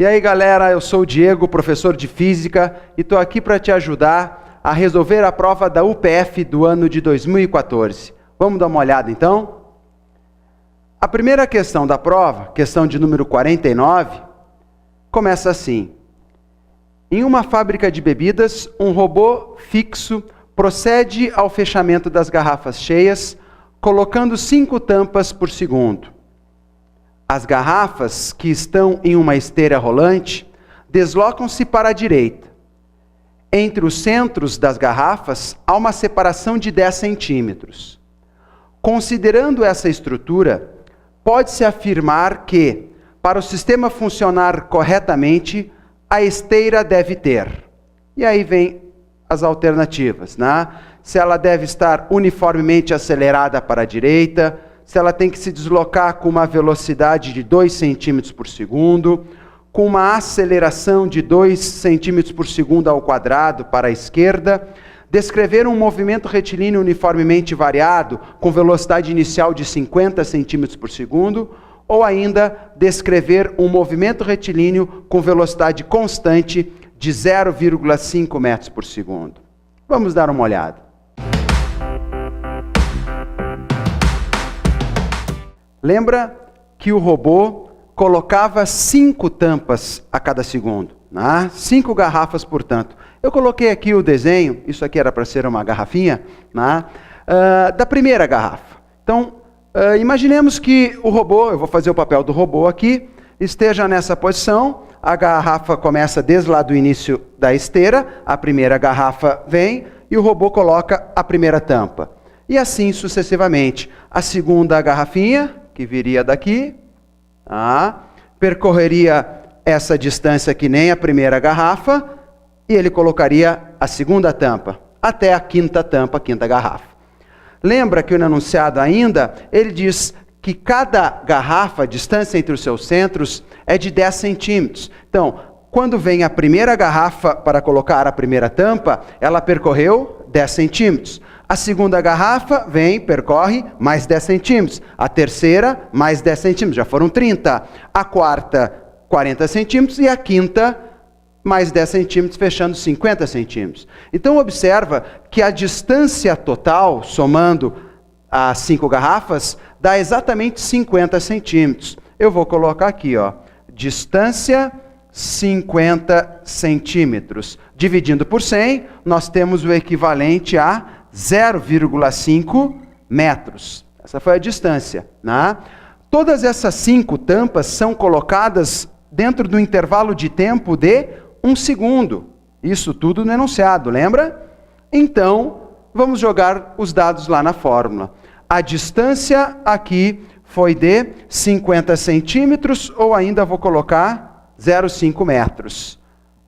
E aí galera, eu sou o Diego, professor de Física, e estou aqui para te ajudar a resolver a prova da UPF do ano de 2014. Vamos dar uma olhada então? A primeira questão da prova, questão de número 49, começa assim. Em uma fábrica de bebidas, um robô fixo procede ao fechamento das garrafas cheias, colocando 5 tampas por segundo. As garrafas, que estão em uma esteira rolante, deslocam-se para a direita. Entre os centros das garrafas, há uma separação de 10 centímetros. Considerando essa estrutura, pode-se afirmar que, para o sistema funcionar corretamente, a esteira deve ter. E aí vem as alternativas, né? Se ela deve estar uniformemente acelerada para a direita, se ela tem que se deslocar com uma velocidade de 2 centímetros por segundo, com uma aceleração de 2 centímetros por segundo ao quadrado para a esquerda, descrever um movimento retilíneo uniformemente variado, com velocidade inicial de 50 centímetros por segundo, ou ainda descrever um movimento retilíneo com velocidade constante de 0,5 metros por segundo. Vamos dar uma olhada. Lembra que o robô colocava 5 tampas a cada segundo, né? 5 garrafas, portanto. Eu coloquei aqui o desenho, isso aqui era para ser uma garrafinha, né? Da primeira garrafa. Então, imaginemos que o robô, eu vou fazer o papel do robô aqui, esteja nessa posição, a garrafa começa desde lá do início da esteira, a primeira garrafa vem e o robô coloca a primeira tampa. E assim sucessivamente. A segunda garrafinha, que viria daqui, percorreria essa distância que nem a primeira garrafa, e ele colocaria a segunda tampa, até a quinta tampa, a quinta garrafa. Lembra que no enunciado ainda, ele diz que cada garrafa, a distância entre os seus centros, é de 10 centímetros. Então, quando vem a primeira garrafa para colocar a primeira tampa, ela percorreu 10 centímetros. A segunda garrafa vem, percorre mais 10 centímetros. A terceira, mais 10 centímetros, já foram 30. A quarta, 40 centímetros. E a quinta, mais 10 centímetros, fechando 50 centímetros. Então, observa que a distância total, somando as 5 garrafas, dá exatamente 50 centímetros. Eu vou colocar aqui, ó, distância 50 centímetros. Dividindo por 100, nós temos o equivalente a 0,5 metros. Essa foi a distância, né? Todas essas 5 tampas são colocadas dentro do intervalo de tempo de 1 segundo. Isso tudo no enunciado, lembra? Então, vamos jogar os dados lá na fórmula. A distância aqui foi de 50 centímetros, ou ainda vou colocar 0,5 metros.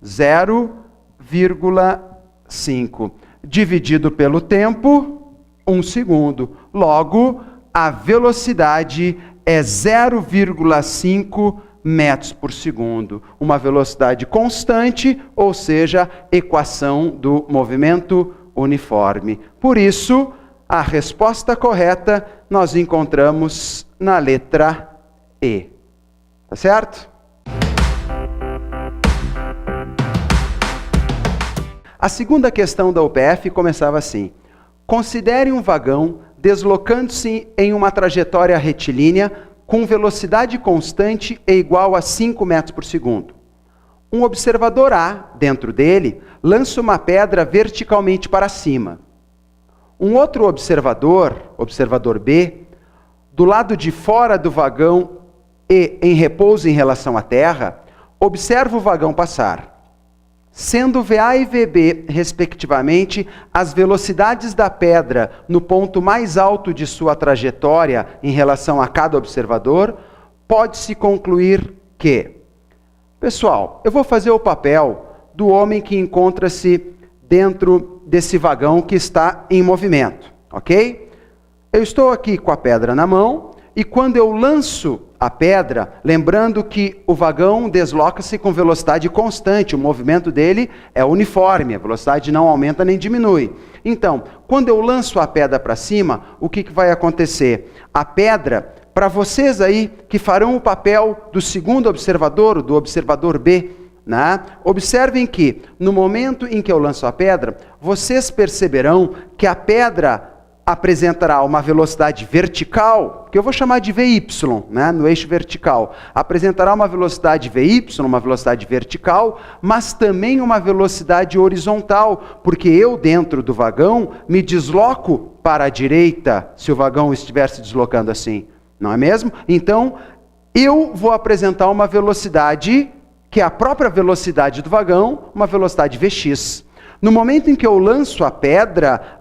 0,5. Dividido pelo tempo, 1 segundo. Logo, a velocidade é 0,5 metros por segundo. Uma velocidade constante, ou seja, equação do movimento uniforme. Por isso, a resposta correta nós encontramos na letra E. Tá certo? A segunda questão da UPF começava assim. Considere um vagão deslocando-se em uma trajetória retilínea com velocidade constante e igual a 5 metros por segundo. Um observador A, dentro dele, lança uma pedra verticalmente para cima. Um outro observador, observador B, do lado de fora do vagão e em repouso em relação à Terra, observa o vagão passar. Sendo VA e VB, respectivamente, as velocidades da pedra no ponto mais alto de sua trajetória em relação a cada observador, pode-se concluir que... Pessoal, eu vou fazer o papel do homem que encontra-se dentro desse vagão que está em movimento, ok? Eu estou aqui com a pedra na mão, e quando eu lanço a pedra, lembrando que o vagão desloca-se com velocidade constante, o movimento dele é uniforme, a velocidade não aumenta nem diminui. Então, quando eu lanço a pedra para cima, o que vai acontecer? A pedra para vocês aí que farão o papel do segundo observador, do observador B, né? Observem que no momento em que eu lanço a pedra, vocês perceberão que a pedra apresentará uma velocidade vertical, que eu vou chamar de VY, né, no eixo vertical. Apresentará uma velocidade VY, uma velocidade vertical, mas também uma velocidade horizontal, porque eu, dentro do vagão, me desloco para a direita, se o vagão estiver se deslocando assim, não é mesmo? Então, eu vou apresentar uma velocidade que é a própria velocidade do vagão, uma velocidade Vx. No momento em que eu lanço a pedra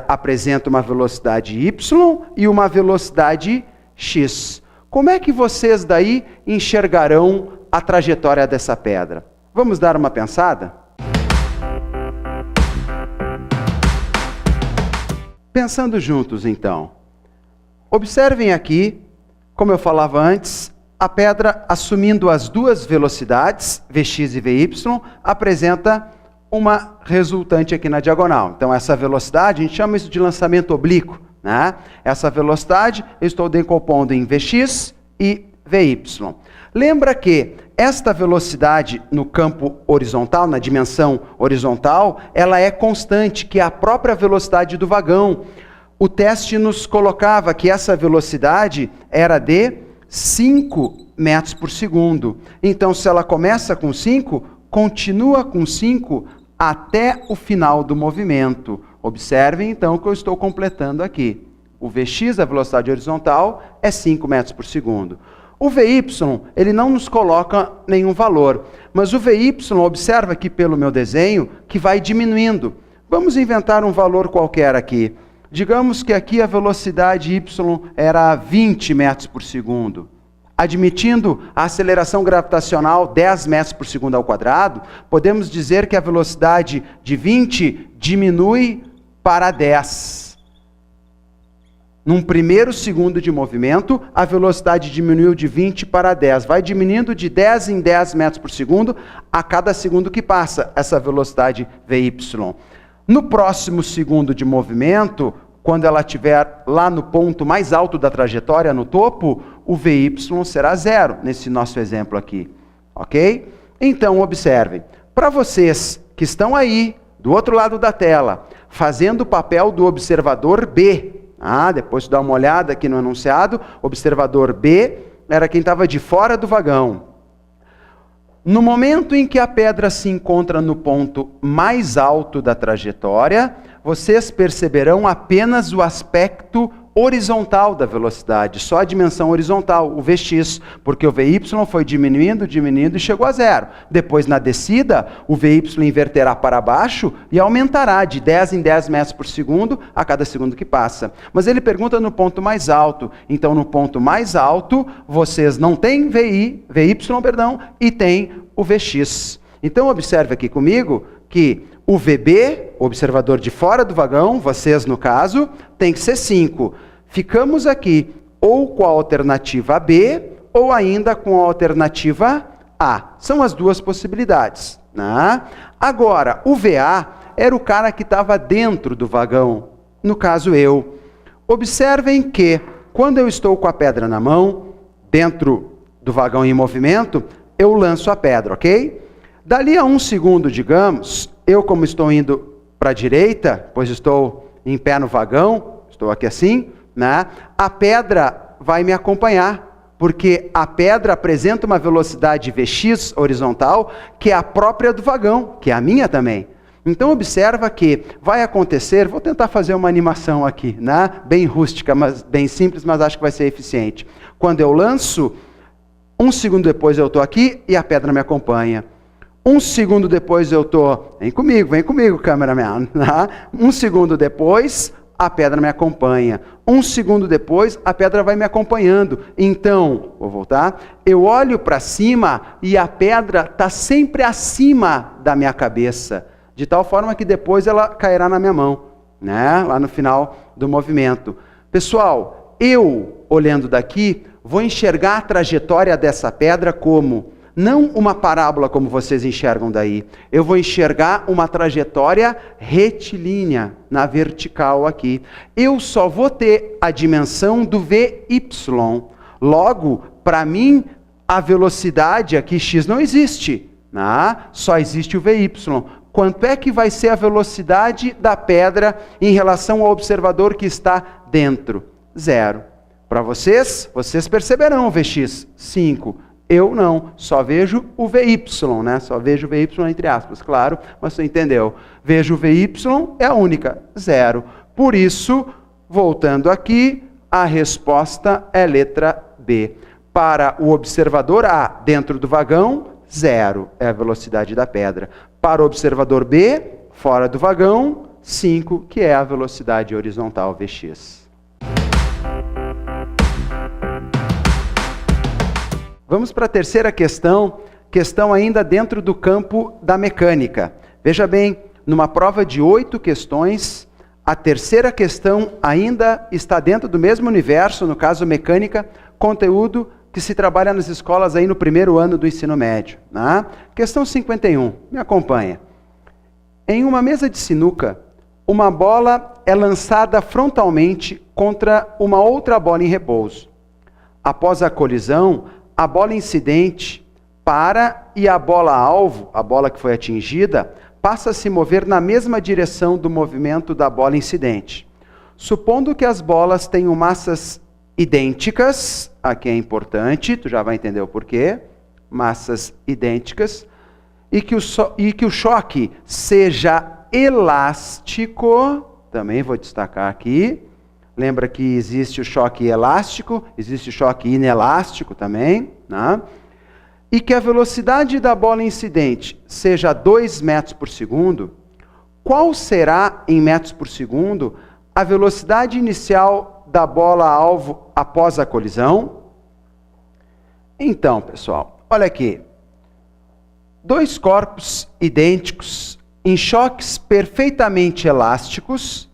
apresenta uma velocidade y e uma velocidade x. Como é que vocês daí enxergarão a trajetória dessa pedra? Vamos dar uma pensada? Pensando juntos, então. Observem aqui, como eu falava antes, a pedra, assumindo as duas velocidades, Vx e Vy, apresenta uma resultante aqui na diagonal. Então, essa velocidade, a gente chama isso de lançamento oblíquo, né? Essa velocidade eu estou decompondo em Vx e Vy. Lembra que esta velocidade no campo horizontal, na dimensão horizontal, ela é constante, que é a própria velocidade do vagão. O teste nos colocava que essa velocidade era de 5 metros por segundo. Então, se ela começa com 5, continua com 5 até o final do movimento. Observem, então, que eu estou completando aqui. O Vx, a velocidade horizontal, é 5 metros por segundo. O Vy, ele não nos coloca nenhum valor, mas o Vy, observa aqui pelo meu desenho, que vai diminuindo. Vamos inventar um valor qualquer aqui. Digamos que aqui a velocidade y era 20 metros por segundo. Admitindo a aceleração gravitacional 10 metros por segundo ao quadrado, podemos dizer que a velocidade de 20 diminui para 10. Num primeiro segundo de movimento, a velocidade diminuiu de 20 para 10. Vai diminuindo de 10 em 10 metros por segundo a cada segundo que passa essa velocidade Vy. No próximo segundo de movimento, quando ela estiver lá no ponto mais alto da trajetória, no topo, o Vy será 0, nesse nosso exemplo aqui. Ok? Então, observem. Para vocês que estão aí, do outro lado da tela, fazendo o papel do observador B. Depois dá uma olhada aqui no enunciado. Observador B era quem estava de fora do vagão. No momento em que a pedra se encontra no ponto mais alto da trajetória, vocês perceberão apenas o aspecto horizontal da velocidade, só a dimensão horizontal, o Vx, porque o Vy foi diminuindo e chegou a 0. Depois, na descida, o Vy inverterá para baixo e aumentará de 10 em 10 metros por segundo a cada segundo que passa. Mas ele pergunta no ponto mais alto. Então, no ponto mais alto, vocês não têm Vy, e tem o Vx. Então, observe aqui comigo que o VB, o observador de fora do vagão, vocês no caso, tem que ser 5. Ficamos aqui ou com a alternativa B ou ainda com a alternativa A. São as duas possibilidades, né? Agora, o VA era o cara que estava dentro do vagão, no caso eu. Observem que, quando eu estou com a pedra na mão, dentro do vagão em movimento, eu lanço a pedra, ok? Dali a 1 segundo, digamos, eu como estou indo para a direita, pois estou em pé no vagão, estou aqui assim, né? A pedra vai me acompanhar, porque a pedra apresenta uma velocidade Vx horizontal, que é a própria do vagão, que é a minha também. Então observa que vai acontecer, vou tentar fazer uma animação aqui, né? Bem rústica, mas bem simples, mas acho que vai ser eficiente. Quando eu lanço, 1 segundo depois eu estou aqui e a pedra me acompanha. 1 segundo depois eu estou... Vem comigo, cameraman. 1 segundo depois, a pedra me acompanha. 1 segundo depois, a pedra vai me acompanhando. Então, vou voltar. Eu olho para cima e a pedra está sempre acima da minha cabeça. De tal forma que depois ela cairá na minha mão, né? Lá no final do movimento. Pessoal, eu, olhando daqui, vou enxergar a trajetória dessa pedra como... Não uma parábola como vocês enxergam daí. Eu vou enxergar uma trajetória retilínea, na vertical aqui. Eu só vou ter a dimensão do VY. Logo, para mim, a velocidade aqui, x, não existe. Só existe o VY. Quanto é que vai ser a velocidade da pedra em relação ao observador que está dentro? 0. Para vocês perceberão o Vx, 5. Eu não, só vejo o VY, Só vejo o VY entre aspas, claro, mas você entendeu. Vejo o VY, é a única, 0. Por isso, voltando aqui, a resposta é letra B. Para o observador A, dentro do vagão, 0 é a velocidade da pedra. Para o observador B, fora do vagão, 5, que é a velocidade horizontal Vx. Vamos para a terceira questão ainda dentro do campo da mecânica. Veja bem, numa prova de 8 questões, a terceira questão ainda está dentro do mesmo universo, no caso mecânica, conteúdo que se trabalha nas escolas aí no primeiro ano do ensino médio. Questão 51, me acompanha. Em uma mesa de sinuca, uma bola é lançada frontalmente contra uma outra bola em repouso. Após a colisão, a bola incidente para e a bola-alvo, a bola que foi atingida, passa a se mover na mesma direção do movimento da bola incidente. Supondo que as bolas tenham massas idênticas, aqui é importante, tu já vai entender o porquê, massas idênticas, e que o choque seja elástico, também vou destacar aqui. Lembra que existe o choque elástico, existe o choque inelástico também, E que a velocidade da bola incidente seja 2 metros por segundo. Qual será, em metros por segundo, a velocidade inicial da bola-alvo após a colisão? Então, pessoal, olha aqui. 2 corpos idênticos em choques perfeitamente elásticos,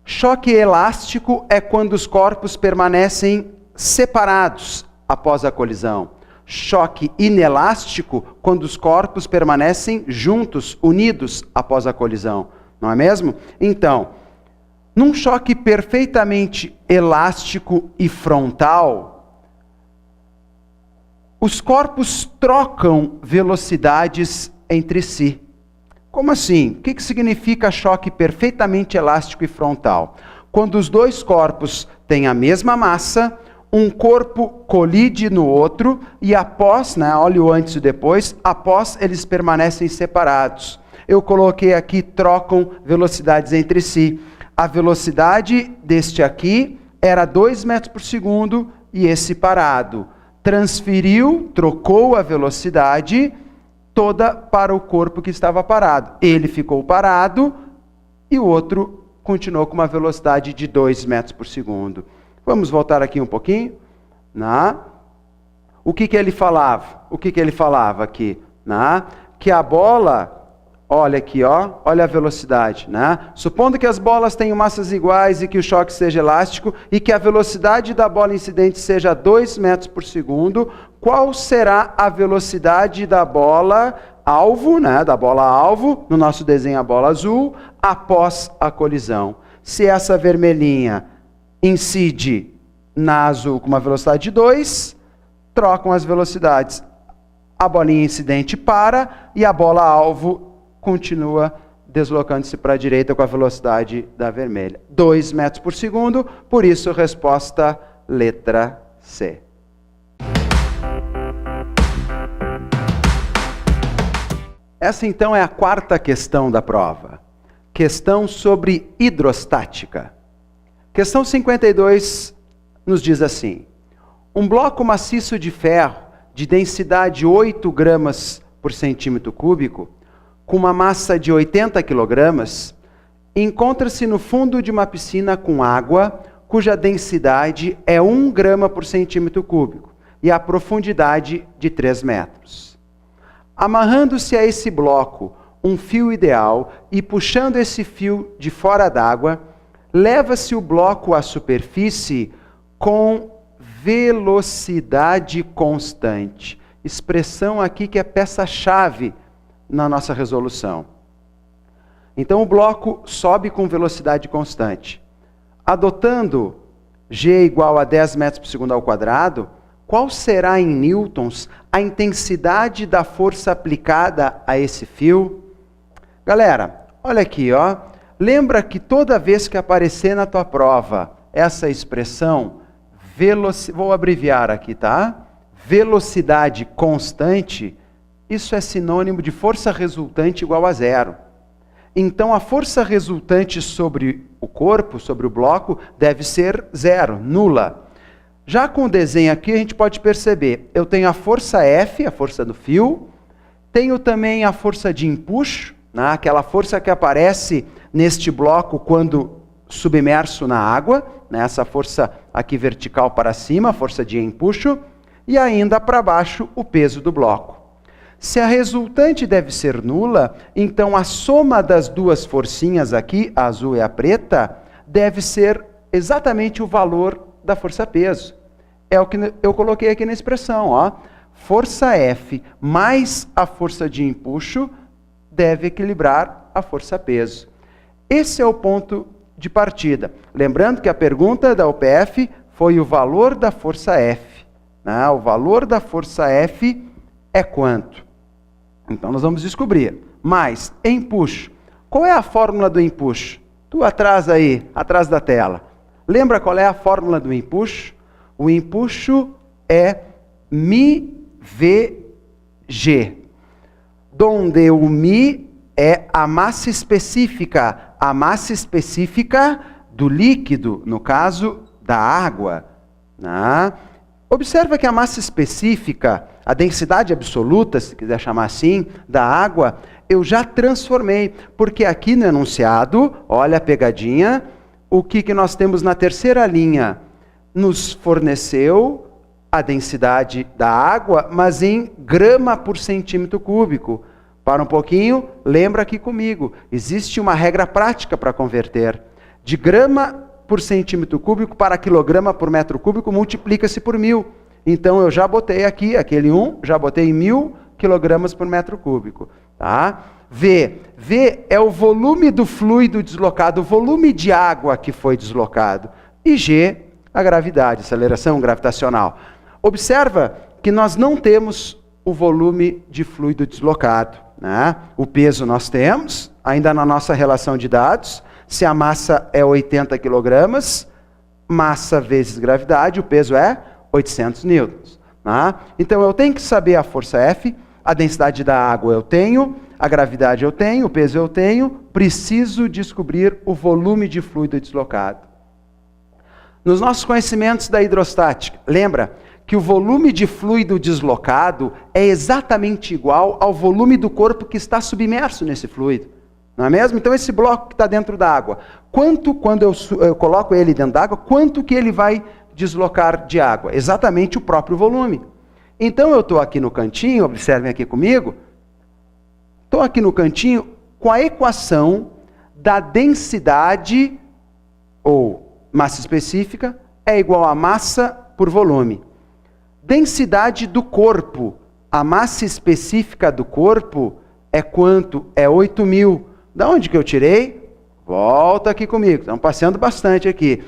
Choque elástico é quando os corpos permanecem separados após a colisão. Choque inelástico, quando os corpos permanecem juntos, unidos após a colisão. Não é mesmo? Então, num choque perfeitamente elástico e frontal, os corpos trocam velocidades entre si. Como assim? O que significa choque perfeitamente elástico e frontal? Quando os 2 corpos têm a mesma massa, um corpo colide no outro e após, olha o antes e depois, após eles permanecem separados. Eu coloquei aqui, trocam velocidades entre si. A velocidade deste aqui era 2 metros por segundo e esse parado. Transferiu, trocou a velocidade toda para o corpo que estava parado. Ele ficou parado e o outro continuou com uma velocidade de 2 metros por segundo. Vamos voltar aqui um pouquinho. O que ele falava? O que ele falava aqui? Que a bola, olha aqui, olha a velocidade. Supondo que as bolas tenham massas iguais e que o choque seja elástico e que a velocidade da bola incidente seja 2 metros por segundo, qual será a velocidade da bola-alvo, da bola-alvo, no nosso desenho a bola azul, após a colisão? Se essa vermelhinha incide na azul com uma velocidade de 2, trocam as velocidades. A bolinha incidente para e a bola-alvo continua deslocando-se para a direita com a velocidade da vermelha. 2 metros por segundo, por isso resposta letra C. Essa então é a 4ª questão da prova. Questão sobre hidrostática. Questão 52 nos diz assim: um bloco maciço de ferro de densidade 8 gramas por centímetro cúbico, com uma massa de 80 quilogramas, encontra-se no fundo de uma piscina com água, cuja densidade é 1 grama por centímetro cúbico e a profundidade de 3 metros. Amarrando-se a esse bloco um fio ideal e puxando esse fio de fora d'água, leva-se o bloco à superfície com velocidade constante. expressão aqui que é peça-chave na nossa resolução. Então o bloco sobe com velocidade constante. Adotando G igual a 10 metros por segundo ao quadrado, qual será em newtons a intensidade da força aplicada a esse fio? Galera, olha aqui, ó. Lembra que toda vez que aparecer na tua prova essa expressão, vou abreviar aqui, tá? Velocidade constante, isso é sinônimo de força resultante igual a zero. Então, a força resultante sobre o corpo, sobre o bloco, deve ser zero, nula. Já com o desenho aqui, a gente pode perceber, eu tenho a força F, a força do fio, tenho também a força de empuxo, né, aquela força que aparece neste bloco quando submerso na água, né, essa força aqui vertical para cima, a força de empuxo, e ainda para baixo o peso do bloco. Se a resultante deve ser nula, então a soma das duas forcinhas aqui, a azul e a preta, deve ser exatamente o valor da força-peso. É o que eu coloquei aqui na expressão, ó. Força F mais a força de empuxo deve equilibrar a força-peso. Esse é o ponto de partida. Lembrando que a pergunta da UPF foi o valor da força F. Né? O valor da força F é quanto? Então nós vamos descobrir. Mas, empuxo. Qual é a fórmula do empuxo? Tu atrás aí, atrás da tela. Lembra qual é a fórmula do empuxo? O empuxo é μVg. Donde o μ é a massa específica do líquido, no caso da água. Né? Observa que a massa específica, a densidade absoluta, se quiser chamar assim, da água, eu já transformei, porque aqui no enunciado, olha a pegadinha, o que nós temos na terceira linha? Nos forneceu a densidade da água, mas em grama por centímetro cúbico. Para um pouquinho, lembra aqui comigo, existe uma regra prática para converter. De grama por centímetro cúbico para quilograma por metro cúbico, multiplica-se por 1000. Então, eu já botei aqui, aquele 1, já botei em 1000 quilogramas por metro cúbico. Tá? V é o volume do fluido deslocado, o volume de água que foi deslocado. E G, a gravidade, aceleração gravitacional. Observa que nós não temos o volume de fluido deslocado. Né? O peso nós temos, ainda na nossa relação de dados. Se a massa é 80 quilogramas, massa vezes gravidade, o peso é 800 newtons. Né? Então eu tenho que saber a força F, a densidade da água eu tenho, a gravidade eu tenho, o peso eu tenho, preciso descobrir o volume de fluido deslocado. Nos nossos conhecimentos da hidrostática, lembra que o volume de fluido deslocado é exatamente igual ao volume do corpo que está submerso nesse fluido. Não é mesmo? Então esse bloco que está dentro da água, quando eu coloco ele dentro da água, quanto que ele vai deslocar de água? Exatamente o próprio volume. Então eu estou aqui no cantinho, observem aqui comigo, estou aqui no cantinho com a equação da densidade, ou massa específica, é igual a massa por volume. Densidade do corpo, a massa específica do corpo é quanto? É 8.000. Da onde que eu tirei? Volta aqui comigo, estamos passeando bastante aqui.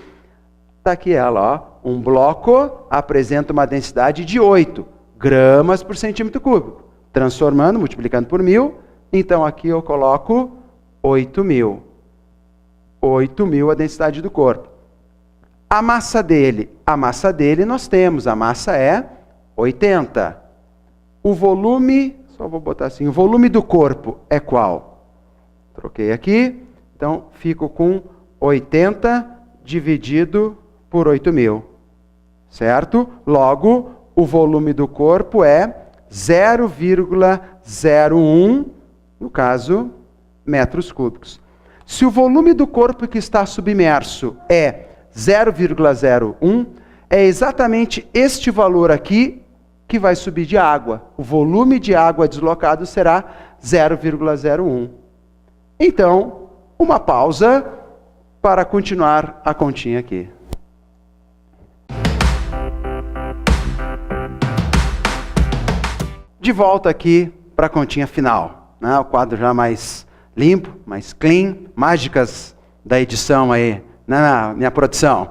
Está aqui ela, ó. Um bloco apresenta uma densidade de 8 gramas por centímetro cúbico. Transformando, multiplicando por 1000, então aqui eu coloco 8.000. 8.000 a densidade do corpo. A massa dele nós temos, a massa é 80. O volume, só vou botar assim, o volume do corpo é qual? Troquei aqui, então fico com 80 dividido por 8.000, certo? Logo, o volume do corpo é 0,01, no caso, metros cúbicos. Se o volume do corpo que está submerso é 0,01, é exatamente este valor aqui que vai subir de água. O volume de água deslocado será 0,01. Então, uma pausa para continuar a continha aqui. De volta aqui para a continha final, né? O quadro já mais limpo, mais clean, mágicas da edição aí, né, na minha produção.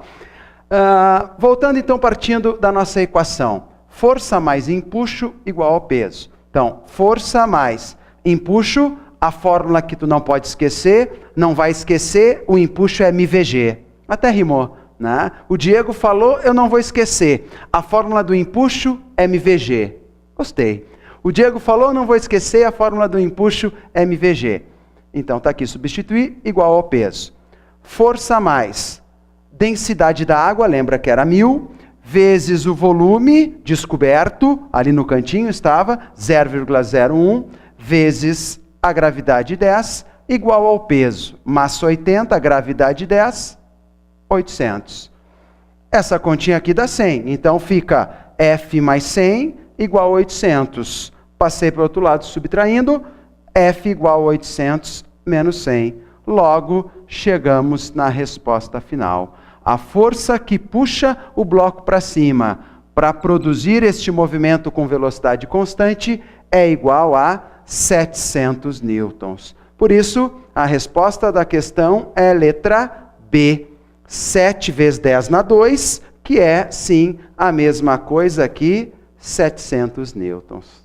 Voltando então, partindo da nossa equação. Força mais empuxo igual ao peso. Então, força mais empuxo, a fórmula que tu não pode esquecer, não vai esquecer, o empuxo é mVg. Até rimou, né? O Diego falou, eu não vou esquecer. A fórmula do empuxo é mVg. Gostei. O Diego falou, não vou esquecer, a fórmula do empuxo é mVg. Então, está aqui, substituir, igual ao peso. Força mais densidade da água, lembra que era 1000, vezes o volume descoberto, ali no cantinho estava, 0,01, vezes a gravidade 10, igual ao peso. Massa 80, gravidade 10, 800. Essa continha aqui dá 100, então fica F mais 100 igual a 800. Passei para o outro lado subtraindo, F igual a 800 menos 100. Logo, chegamos na resposta final. A força que puxa o bloco para cima para produzir este movimento com velocidade constante é igual a 700 newtons. Por isso, a resposta da questão é letra B. 7 vezes 10 na 2, que é, sim, a mesma coisa aqui, 700 newtons.